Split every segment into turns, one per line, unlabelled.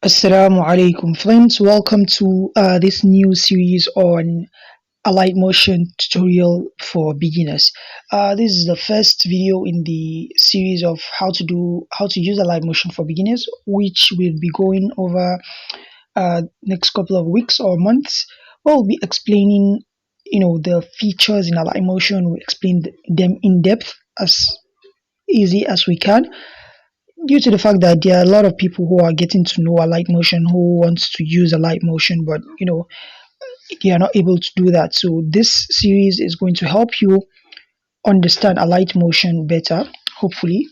Assalamu alaikum friends, welcome to this new series on Alight Motion tutorial for beginners. This is the first video in the series of how to use Alight Motion for beginners, which will be going over next couple of weeks or months. We'll be explaining the features in Alight Motion. We'll explain them in depth as easy as we can, due to the fact that there are a lot of people who are getting to know Alight Motion, who wants to use Alight Motion, but they are not able to do that. So this series is going to help you understand Alight Motion better, hopefully.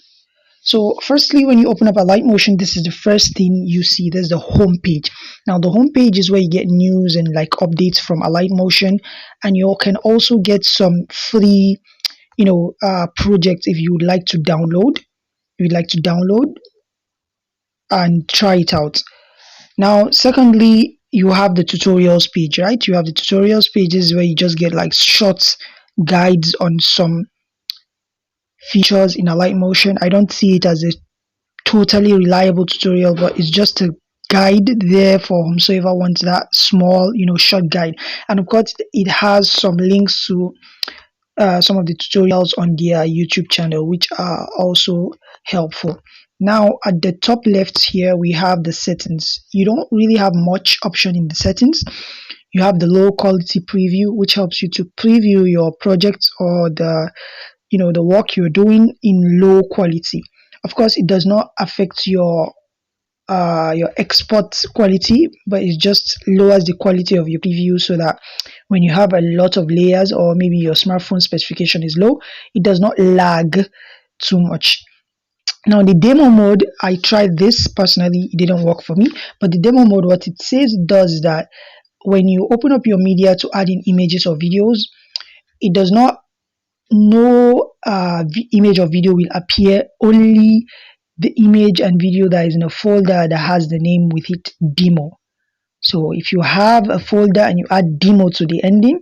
So firstly, when you open up Alight Motion, this is the first thing you see. There's the home page. Now the home page is where you get news and like updates from Alight Motion, and you can also get some free projects if you would like to download. If you'd like to download and try it out. Now, secondly, you have the tutorials page, right? You have the tutorials pages where you just get like short guides on some features in Alight Motion. I don't see it as a totally reliable tutorial, but it's just a guide there for whomsoever wants that small, short guide. And of course, it has some links to some of the tutorials on their YouTube channel, which are also helpful. Now, at the top left here, we have the settings. You don't really have much option in the settings. You have the low quality preview, which helps you to preview your project or the work you're doing in low quality. Of course, it does not affect your export quality, but it just lowers the quality of your preview so that when you have a lot of layers or maybe your smartphone specification is low, it does not lag too much. Now the demo mode, I tried this personally, it didn't work for me, but the demo mode, what it says it does is that when you open up your media to add in images or videos, it does not, no image or video will appear, only the image and video that is in a folder that has the name with it, demo. So if you have a folder and you add demo to the ending,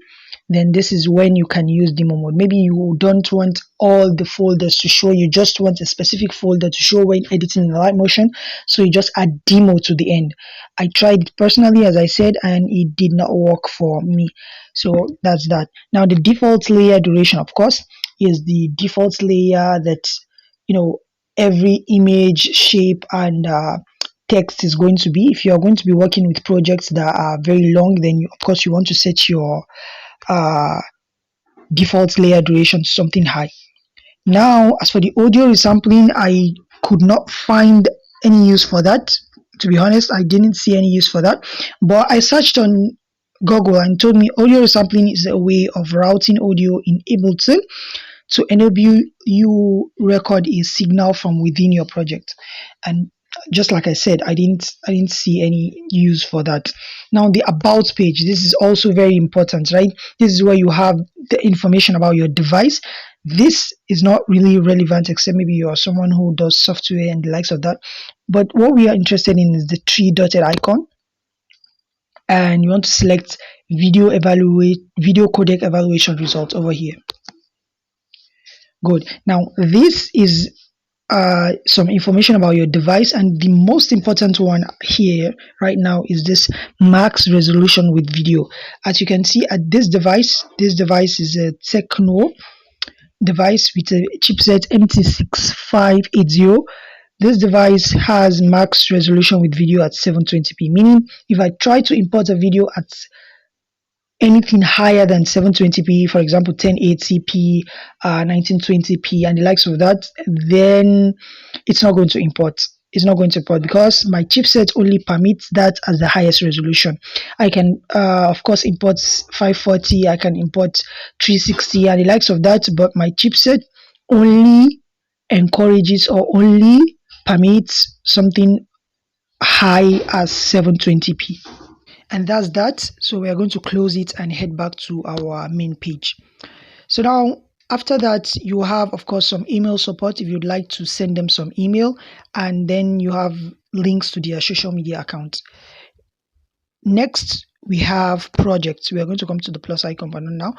then this is when you can use demo mode. Maybe you don't want all the folders to show, you just want a specific folder to show when editing in Alight Motion, so you just add demo to the end. I tried it personally, as I said, and it did not work for me. So that's that. Now the default layer duration, of course, is the default layer that every image, shape, and text is going to be. If you are going to be working with projects that are very long, then of course you want to set your uh, default layer duration to something high. Now, as for the audio resampling, I could not find any use for that. To be honest, I didn't see any use for that. But I searched on Google and told me audio resampling is a way of routing audio in Ableton to enable you record a signal from within your project. And just like I said, I didn't see any use for that. Now the about page, this is also very important, right? This is where you have the information about your device. This is not really relevant except maybe you are someone who does software and the likes of that. But what we are interested in is the three dotted icon, and you want to select video codec evaluation results over here. Good. Now this is some information about your device, and the most important one here right now is this max resolution with video. As you can see at this device is a Techno device with a chipset MT6580. This device has max resolution with video at 720p, meaning if I try to import a video at anything higher than 720p, for example 1080p, 1920p, and the likes of that, then it's not going to import. It's not going to import because my chipset only permits that as the highest resolution. I can of course import 540, I can import 360 and the likes of that, but my chipset only encourages or only permits something high as 720p. And that's that. So we are going to close it and head back to our main page. So now after that, you have of course some email support if you'd like to send them some email, and then you have links to their social media accounts. Next we have projects. We are going to come to the plus icon button now.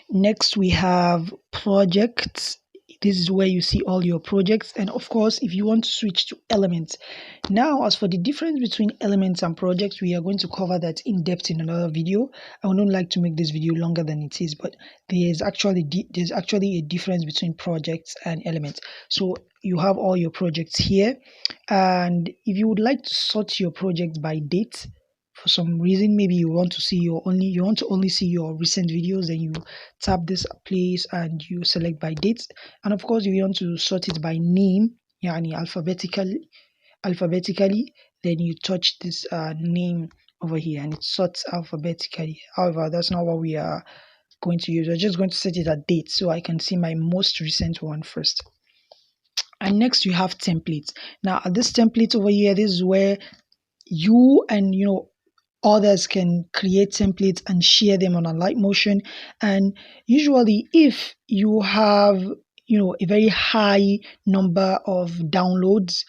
Next we have projects. This is where you see all your projects. And of course, if you want to switch to elements. Now, as for the difference between elements and projects, we are going to cover that in depth in another video. I would not like to make this video longer than it is, but there's actually a difference between projects and elements. So you have all your projects here, and if you would like to sort your project by date, for some reason, maybe you want to only see your recent videos, then you tap this place and you select by dates. And of course, if you want to sort it by name, yani alphabetically, then you touch this name over here and it sorts alphabetically. However, that's not what we are going to use. We're just going to set it at date so I can see my most recent one first. And next, you have templates. Now, this template over here, this is where you and others can create templates and share them on Alight Motion. And usually, if you have a very high number of downloads,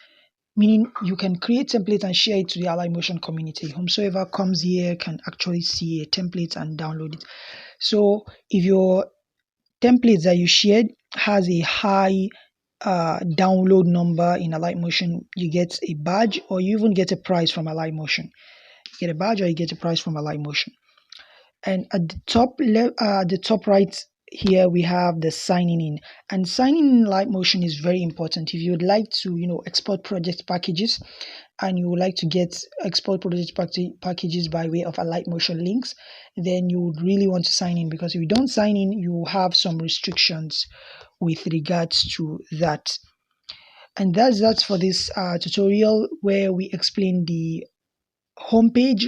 meaning you can create templates and share it to the Alight Motion community. Whomsoever comes here can actually see a template and download it. So if your templates that you shared has a high download number in Alight Motion, you get a badge, or you even get a prize from Alight Motion. You get a badge or you get a prize from Alight Motion. And at the top right here, we have the signing in. And signing in Alight Motion is very important. If you would like to export project packages, and you would like to export project packages by way of Alight Motion links, then you would really want to sign in, because if you don't sign in, you have some restrictions with regards to that. And that's for this tutorial, where we explain the homepage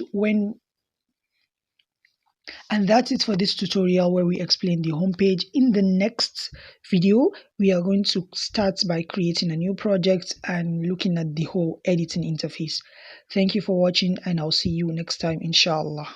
and that's it for this tutorial, where we explain the homepage. In the next video, we are going to start by creating a new project and looking at the whole editing interface. Thank you for watching, and I'll see you next time, inshallah.